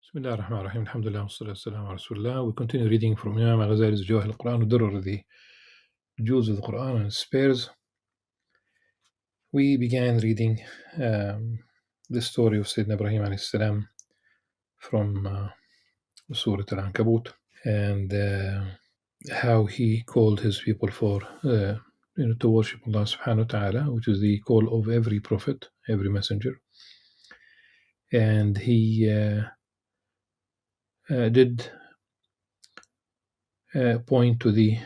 Bismillah ar-Rahman ar-Rahim. Alhamdulillah wa salatu wassalamu ala Rasulullah. We continue reading from Imam Al-Ghazali's Jawahir al-Quran, Durr, the jewels of the Quran and its spares. We began reading the story of Sayyidina Ibrahim alayhi salam from Surah Al-Ankabut, and how he called his people for to worship Allah subhanahu wa ta'ala, which is the call of every prophet, every messenger. And he did point to the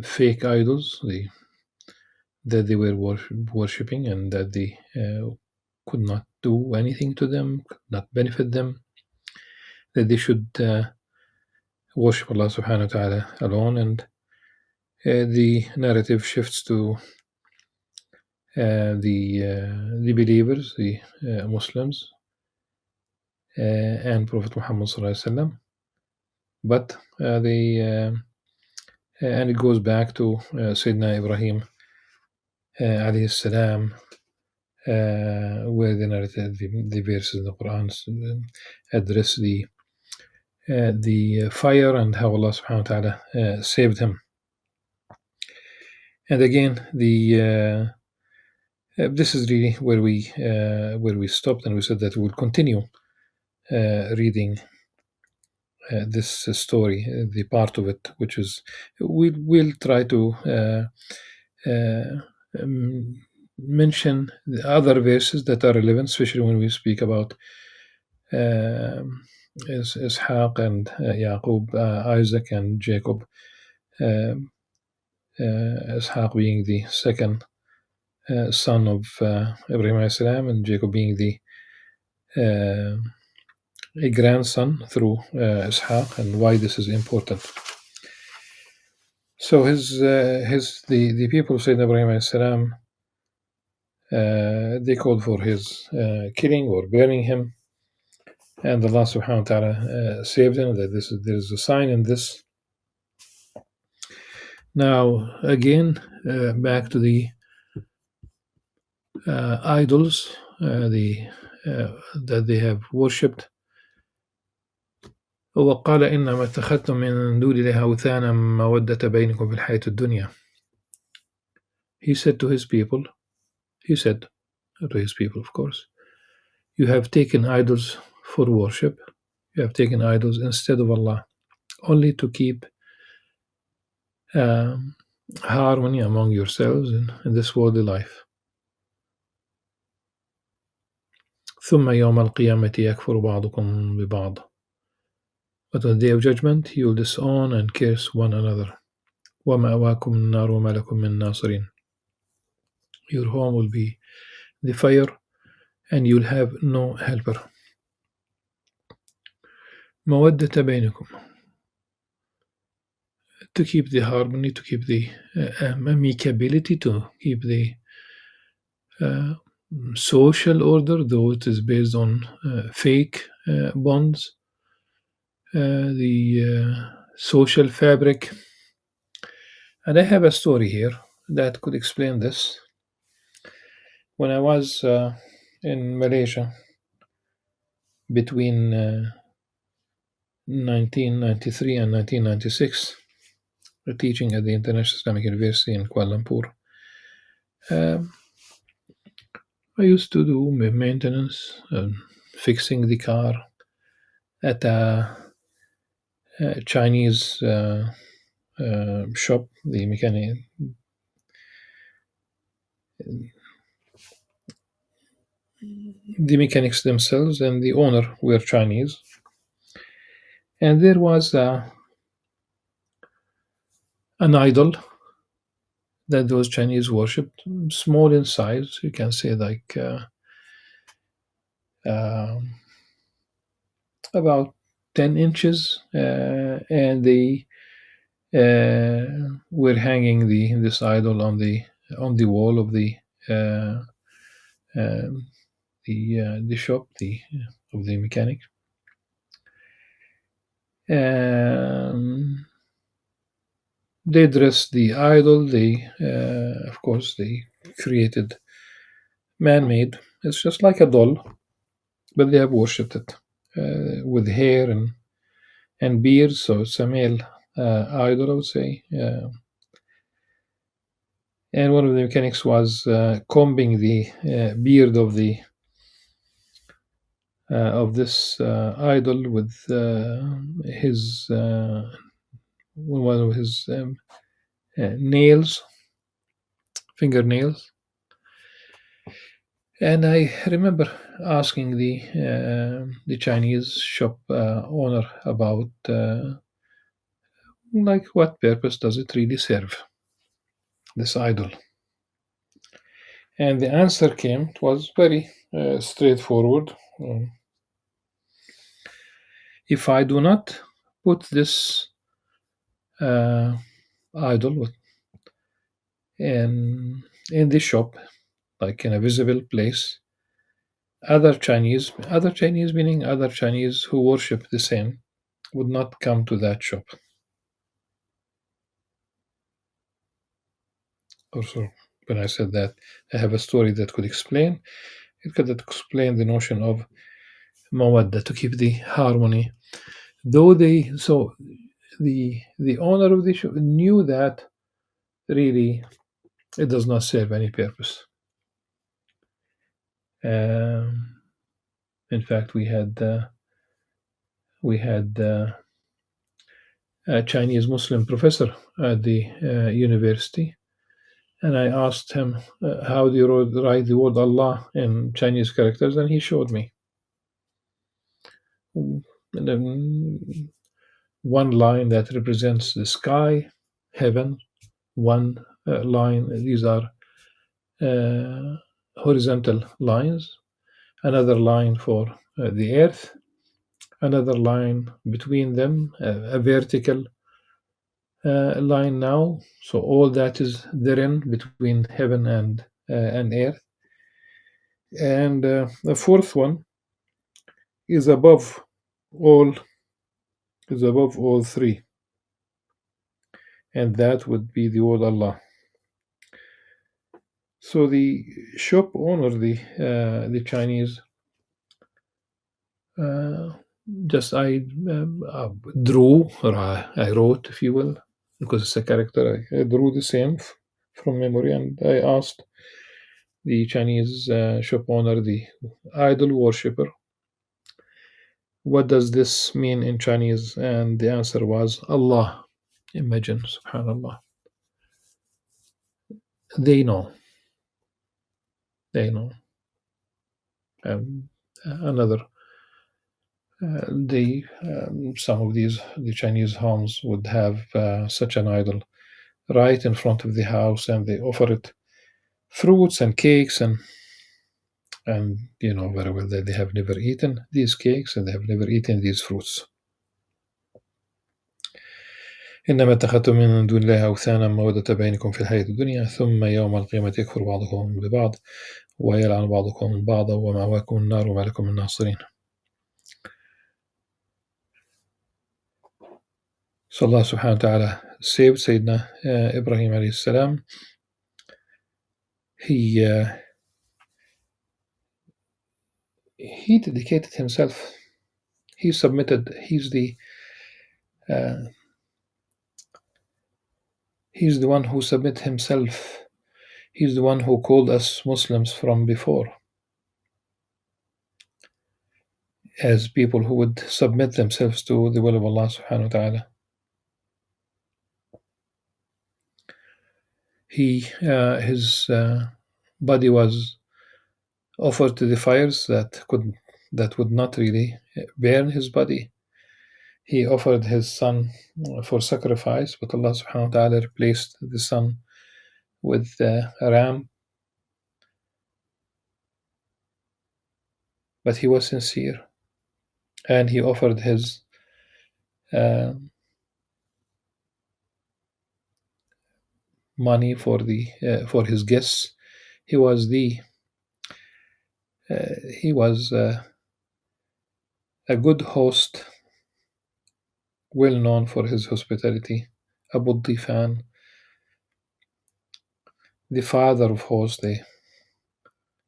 fake idols that they were worshipping, and that they could not do anything to them, could not benefit them, that they should worship Allah subhanahu wa ta'ala alone. And the narrative shifts to the believers, the Muslims, and Prophet Muhammad sallallahu alaihi wasallam. But and it goes back to Sayyidina Ibrahim alayhi salam, where the narrative, the verses in the Quran address the fire and how Allah subhanahu wa ta'ala saved him. And again, this is really where we stopped, and we said that we will continue reading this story, the part of it, which is we'll try to mention the other verses that are relevant, especially when we speak about Ishaq and Yaqub, Isaac and Jacob. Ishaq being the second son of Ibrahim alayhi salam, and Jacob being a grandson through Ishaq, and why this is important. So the people of Sayyidina Ibrahim alayhi salam, they called for his killing or burning him, and Allah subhanahu wa ta'ala saved him. That there is a sign in this. Now again, back to the idols that they have worshipped. وقال إنما اتخذتم من دون الله أوثانا مودة بينكم في الحياة الدنيا. He said to his people, of course, you have taken idols for worship, you have taken idols instead of Allah, only to keep harmony among yourselves in this worldly life. ثم يوم القيامة يكفر بعضكم ببعض. But on the day of judgment, you will disown and curse one another. وَمَأْوَاكُمُ النَّارُ وَمَا لَكُم مِّن نَاصِرِينَ. Your home will be the fire, and you'll have no helper. مَوَدَّةَ بَيْنِكُمْ. To keep the harmony, to keep the amicability, to keep the social order, though it is based on fake bonds, the social fabric. And I have a story here that could explain this. When I was in Malaysia between 1993 and 1996, teaching at the International Islamic University in Kuala Lumpur, I used to do maintenance, fixing the car at a Chinese shop. The mechanics themselves and the owner were Chinese, and there was an idol that those Chinese worshipped, small in size, you can say like about 10 inches, and they were hanging this idol on the wall of the shop of the mechanic. They dressed the idol. They, of course, they created man-made. It's just like a doll, but they have worshipped it. with hair and beard, so it's a male idol, I would say. And one of the mechanics was combing the beard of this idol with his one of his nails, fingernails. And I remember asking the Chinese shop owner about like what purpose does it really serve, this idol? And the answer came. It was very straightforward. If I do not put this uh, idol in the shop, like in a visible place, other Chinese meaning other Chinese who worship the same, would not come to that shop. Also, when I said that, I have a story that could explain. It could explain the notion of mawadda, to keep the harmony. Though the owner of the shop knew that really it does not serve any purpose. Um, in fact, we had a Chinese Muslim professor at the university, and I asked him, "How do you write the word Allah in Chinese characters?" And he showed me. And then one line that represents the sky, heaven, one line. These are horizontal lines. Another line for the earth. Another line between them, a vertical line now. So all that is therein between heaven and earth. And the fourth one is all above all three, and that would be the word Allah. So the shop owner, the Chinese, uh, just I drew, or I wrote, if you will, because it's a character. I drew the same from memory, and I asked the Chinese shop owner, the idol worshipper, what does this mean in Chinese? And the answer was Allah. Imagine, subhanallah. They know. They know. Another, some of the Chinese homes would have such an idol right in front of the house, and they offer it fruits and cakes, and you know very well that they have never eaten these cakes and they have never eaten these fruits. إنما اتخذتم من دون الله أوثانا مودة بينكم في الحياة الدنيا ثم يوم القيامة يكفر بعضكم ببعض ويلعن بعضكم بعضا ومأواكم النار وما لكم من ناصرين. So Allah subhanahu wa ta'ala saved Sayyidina Ibrahim alayhi salam. He dedicated himself. He submitted. He's the one who submitted himself. He's the one who called us Muslims from before as people who would submit themselves to the will of Allah subhanahu wa ta'ala. His body was offered to the fires that would not really burn his body. He offered his son for sacrifice, but Allah subhanahu wa ta'ala replaced the son with a ram. But he was sincere, and he offered his money for his guests. He was a good host, well known for his hospitality. Abu Difan, the father of hosts, the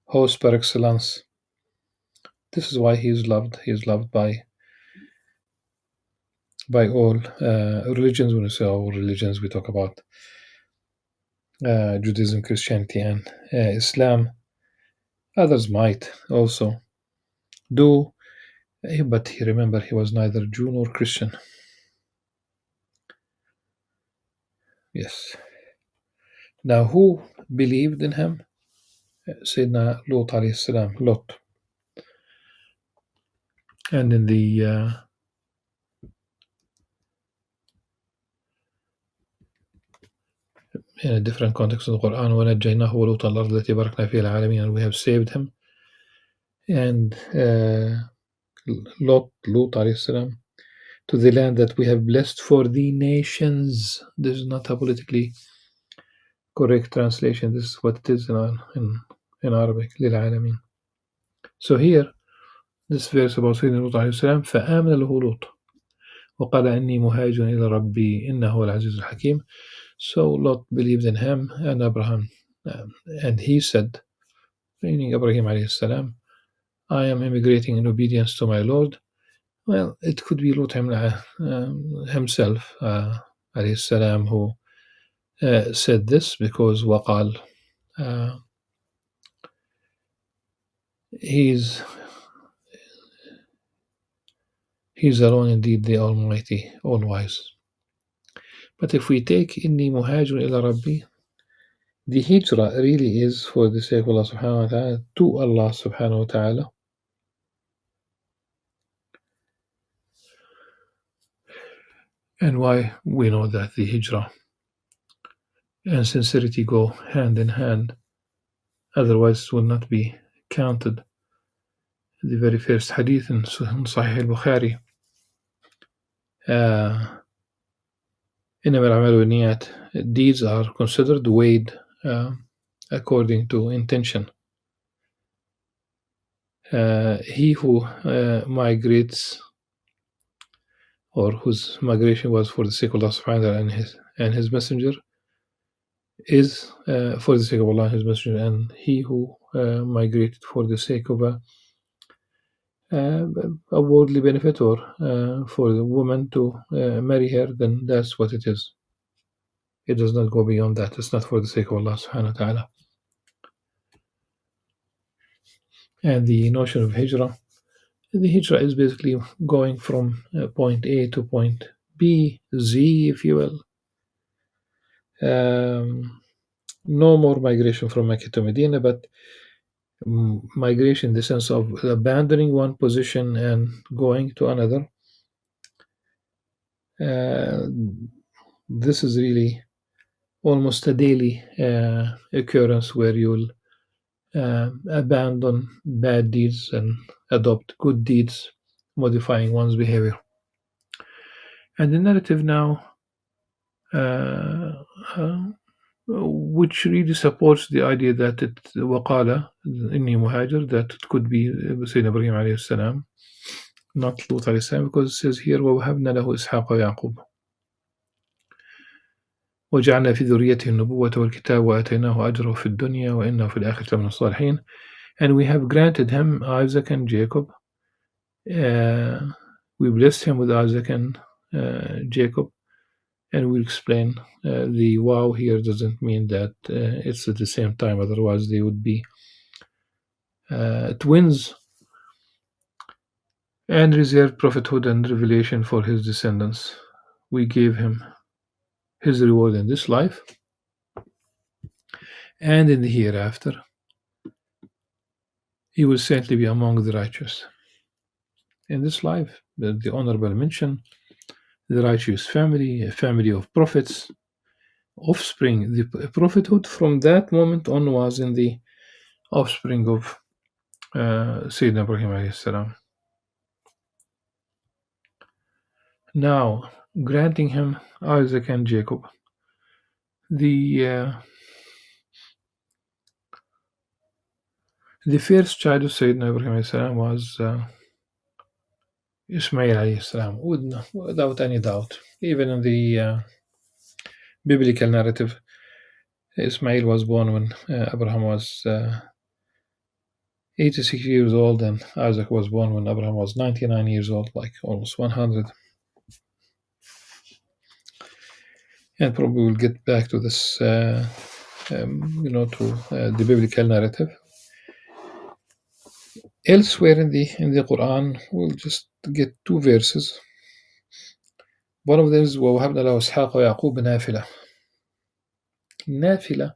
host par excellence. This is why he is loved. He is loved by all religions. When we say all religions, we talk about Judaism, Christianity, and Islam. Others might also do, but remember, he was neither Jew nor Christian. Yes. Now, who believed in him? Sayyidina Lut alayhi salam, Lot. And in the in a different context of the Quran, وَنَجَّيْنَاهُ وَلُوطًا الْأَرْضَ الَّتِي بَارَكْنَا فِيهَا الْعَالَمِينَ, and we have saved him. And Lut alayhi salam, to the land that we have blessed for the nations. This is not a politically correct translation. This is what it is in Arabic, للعالمين. So here, this verse about Sayyidina Lut alayhi salam, فآمن له لوط وقال إني مهاجر إلى ربي إنه هو العزيز الحكيم. So Lot believed in him and Abraham, and he said, meaning Ibrahim alayhi salam, I am immigrating in obedience to my Lord. Well, it could be Lot himself, alayhi salam, who said this, because وقال, he's alone indeed, the Almighty, all-wise. But if we take إني مهاجر إلى ربي, the hijrah really is for the sake of Allah subhanahu wa ta'ala, to Allah subhanahu wa ta'ala. And why? We know that the hijrah and sincerity go hand in hand, otherwise it will not be counted. The very first hadith in Sahih al-Bukhari, إنما الأعمال بالنيات, deeds are considered weighed according to intention. He who migrates, or whose migration was for the sake of Allah subhanahu wa ta'ala and his messenger, is for the sake of Allah and his messenger, and he who migrated for the sake of a worldly benefit, or for the woman to marry her, then that's what it is. It does not go beyond that. It's not for the sake of Allah subhanahu wa ta'ala. And the notion of hijrah, the hijrah is basically going from point A to point B, Z, if you will. No more migration from Mecca to Medina, but migration in the sense of abandoning one position and going to another. This is really almost a daily occurrence, where you'll abandon bad deeds and adopt good deeds, modifying one's behavior. And the narrative now, which really supports the idea that it وقال إني مهاجر, that it could be Sayyidina Ibrahim alayhi salam, not Lut alayhi salam, because it says here وَوَهَبْنَا لَهُ إِسْحَاقَ وَيَعْقُوبَ وَجَعَلْنَا فِي ذُرِّيَّتِهِ النُّبُوَّةَ وَالْكِتَابَ وَآتَيْنَاهُ أَجْرَهُ فِي الدُّنْيا وَإِنَّهُ فِي الْآخِرَةِ لَمِنَ الصَّالِحِينَ. And we have granted him Isaac and Jacob. We blessed him with Isaac and Jacob. And we'll explain the wow here doesn't mean that it's at the same time, otherwise they would be twins, and reserved prophethood and revelation for his descendants. We gave him his reward in this life and in the hereafter. He will certainly be among the righteous. In this life, the honorable mention, the righteous family, a family of prophets, offspring. The prophethood from that moment on was in the offspring of Sayyidina Ibrahim alayhi salam. Now, granting him Isaac and Jacob, the first child of Sayyidina Ibrahim alayhi salam was Ismail alayhi salam, without any doubt. Even in the biblical narrative, Ismail was born when Abraham was 86 years old, and Isaac was born when Abraham was 99 years old, like almost 100. And probably we'll get back to this, to the biblical narrative. Elsewhere in the Quran, we'll just get two verses. One of them is وَوَهَبْنَا لَهُ إِسْحَاقَ وَيَعْقُوبَ نَافِلَةً. Nafila,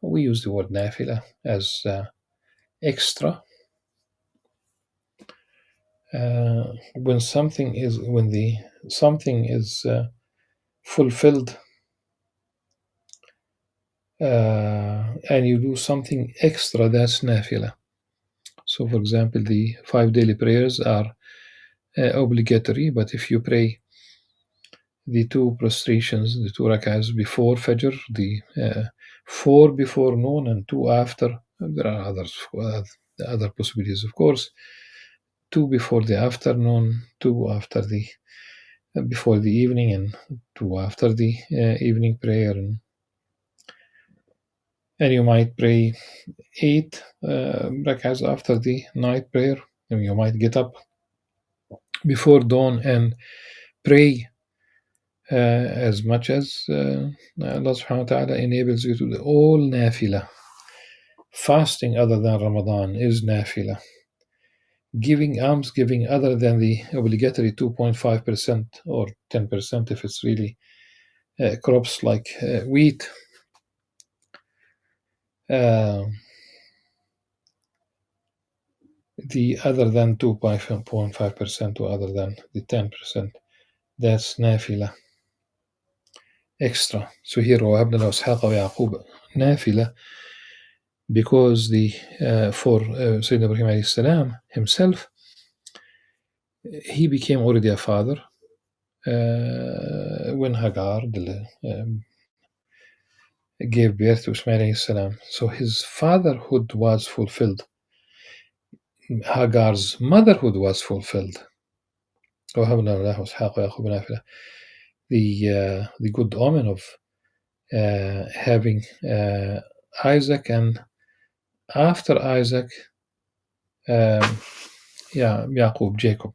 we use the word nafila as extra. When something is fulfilled, and you do something extra, that's nafila. So, for example, the 5 daily prayers are obligatory, but if you pray the 2 prostrations, the 2 rak'ahs before Fajr, the 4 before noon, and 2 after, there are other possibilities, of course. 2 before the afternoon, 2 after the before the evening, and 2 after the evening prayer, and you might pray 8 rak'ahs after the night prayer, and you might get up before dawn and pray as much as Allah subhanahu wa ta'ala enables you to do. All nafila. Fasting other than Ramadan is nafila. Giving almsgiving other than the obligatory 2.5% or 10% if it's really crops like wheat. The other than 2.5% or other than the 10%, that's nafila. Extra. So here وَهَبْنَا لَهُ إِسْحَاقَ وَيَعْقُوبَ nafila, because for Sayyidina Ibrahim alayhi salam himself, he became already a father when Hagar gave birth to Ismail alayhi salam. So his fatherhood was fulfilled. Hagar's motherhood was fulfilled. وَهَبْنَا لَهُ إِسْحَاقَ وَيَعْقُوبَ نَافِلَةً. The good omen of having Isaac, and after Isaac, Jacob.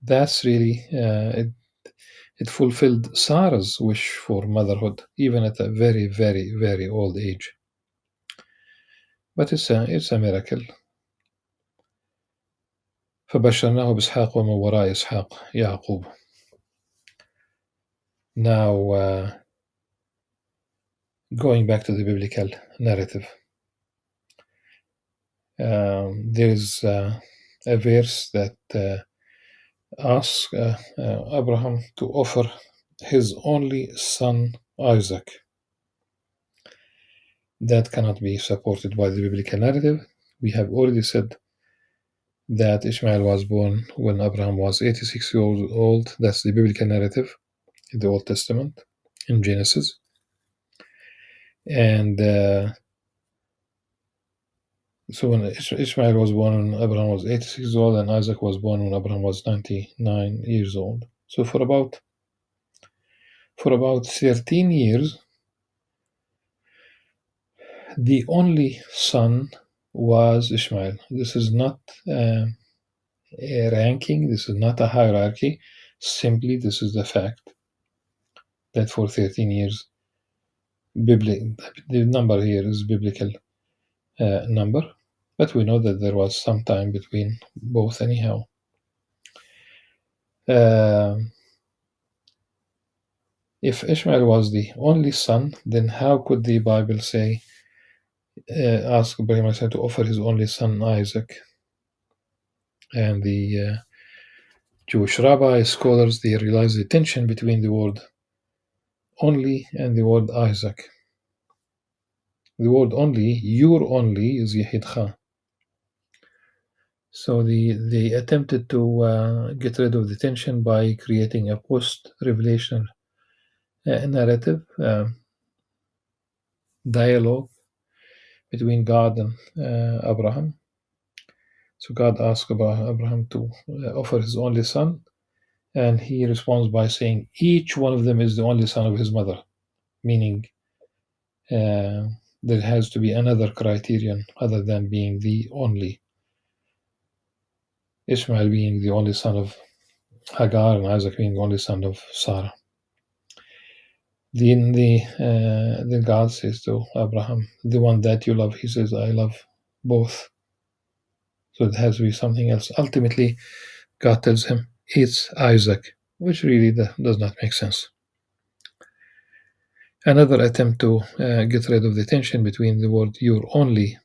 That's really it fulfilled Sarah's wish for motherhood, even at a very, very, very old age. But it's a miracle. فبشرناه بإسحاق ومن وراء إسحاق يعقوب. Now, going back to the biblical narrative, there's a verse that asks Abraham to offer his only son Isaac. That cannot be supported by the biblical narrative. We have already said that Ishmael was born when Abraham was 86 years old. That's the biblical narrative in the Old Testament, in Genesis. And so when Ishmael was born when Abraham was 86 years old, and Isaac was born when Abraham was 99 years old. So for about 13 years, the only son was Ishmael. This is not a ranking, this is not a hierarchy. Simply, this is the fact that for 13 years, the number here is biblical number, but we know that there was some time between both anyhow. If Ishmael was the only son, then how could the Bible say, ask Ibrahim to offer his only son Isaac? And the Jewish rabbi scholars, they realize the tension between the word only and the word Isaac. The word only, your only, is Yehidcha. So they attempted to get rid of the tension by creating a post-revelation narrative, dialogue between God and Abraham. So God asked Abraham to offer his only son, and he responds by saying each one of them is the only son of his mother, meaning there has to be another criterion other than being the only. Ishmael being the only son of Hagar and Isaac being the only son of Sarah. Then God says to Abraham, the one that you love, he says, I love both. So it has to be something else. Ultimately, God tells him, it's Isaac, which really does not make sense. Another attempt to get rid of the tension between the word your only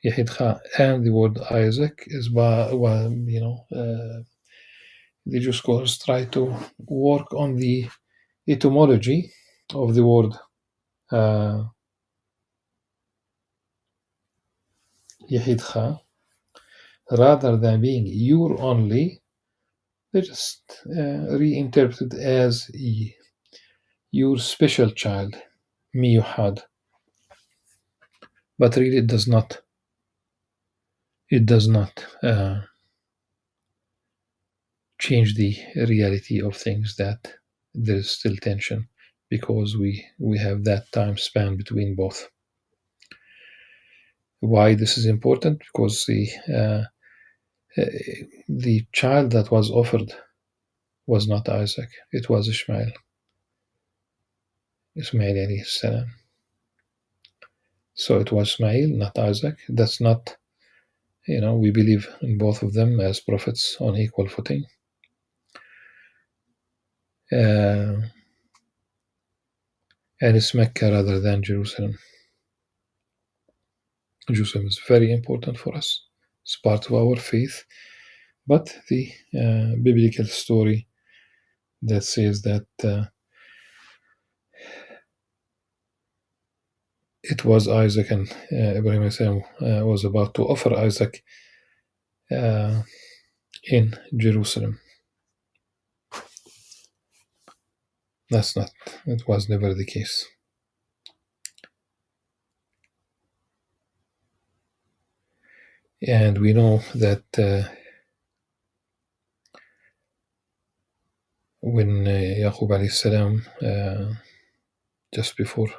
Yahidcha and the word Isaac is by, the Jewish scholars try to work on the etymology of the word Yahidcha. Rather than being your only, they just reinterpret it as your special child, miyuhad. But really, it does not. It does not change the reality of things that there is still tension because we have that time span between both. Why this is important? Because the child that was offered was not Isaac, it was Ismail alayhi salam. So it was Ismail, not Isaac. That's not, we believe in both of them as prophets on equal footing. And it's Mecca rather than Jerusalem. Jerusalem is very important for us. It's part of our faith. But the biblical story that says that it was Isaac and Ibrahim was about to offer Isaac in Jerusalem. It was never the case. And we know that when Yaqub alayhi salam, just before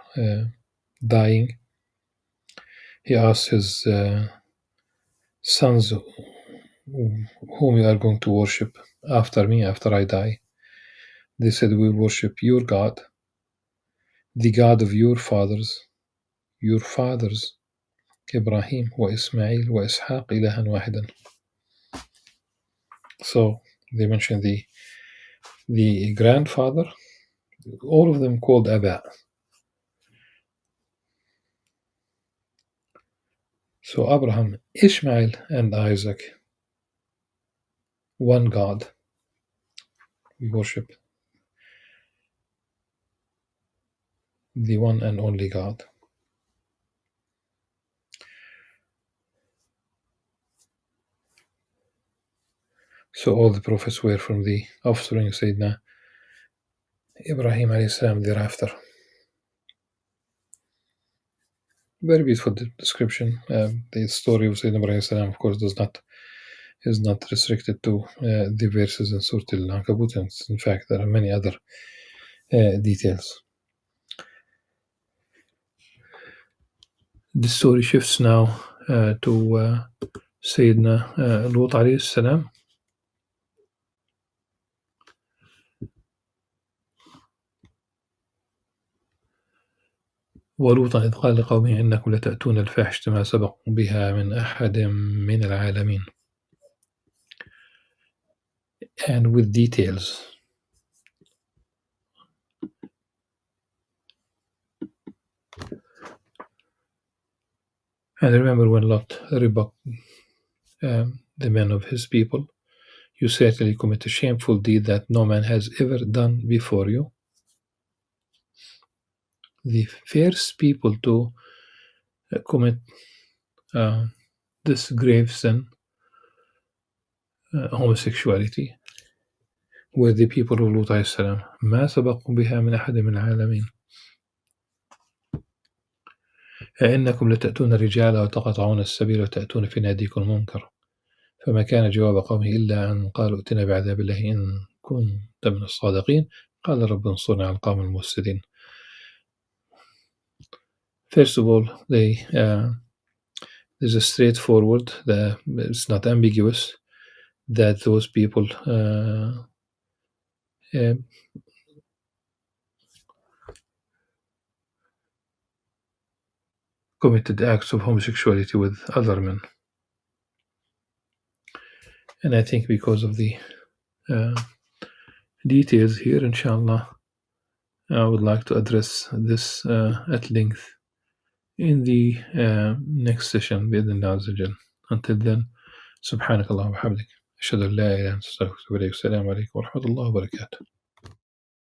dying, he asked his sons, whom you are going to worship after me, after I die. They said, we worship your God, the God of your fathers, Ibrahim wa Ismail wa Ishaq ilahan wahidan. So they mentioned the grandfather, all of them called Aba. So Abraham, Ishmael, and Isaac, one God. We worship the one and only God. So all the prophets were from the offspring of Sayyidina Ibrahim alayhi salam thereafter. Very beautiful description. The story of Sayyidina Ibrahim alayhi salam, of course, is not restricted to the verses in Surah Al-Ankabut. In fact, there are many other details. The story shifts now to Sayyidina Lut alayhi salam. ولوطا إذ قال لقومه إنكم لتأتون الفاحشة ما سبقكم بها من أحد من العالمين. And with details. And remember when Lot rebuked the men of his people, you certainly commit a shameful deed that no man has ever done before you. The first people to commit this grave sin, homosexuality, were the people of Lut alayhi salam. ما سبقكم بها من أحد من العالمين. إنكم لتأتون الرجال وتقطعون السبيل وتأتون في ناديكم المنكر. فما كان جواب قومه إلا أن قالوا ائتنا بعذاب الله إن كنت من الصادقين. قال رب انصرنا على القوم المفسدين. First of all, there's a straightforward, it's not ambiguous, that those people uh, committed acts of homosexuality with other men. And I think because of the uh, details here, inshallah, I would like to address this at length in the next session بإذن الله عز وجل. Until then, سبحانك اللهم وبحمدك أشهد أن لا إله إلا أنت أستغفرك وأتوب إليك. السلام عليكم ورحمة الله وبركاته.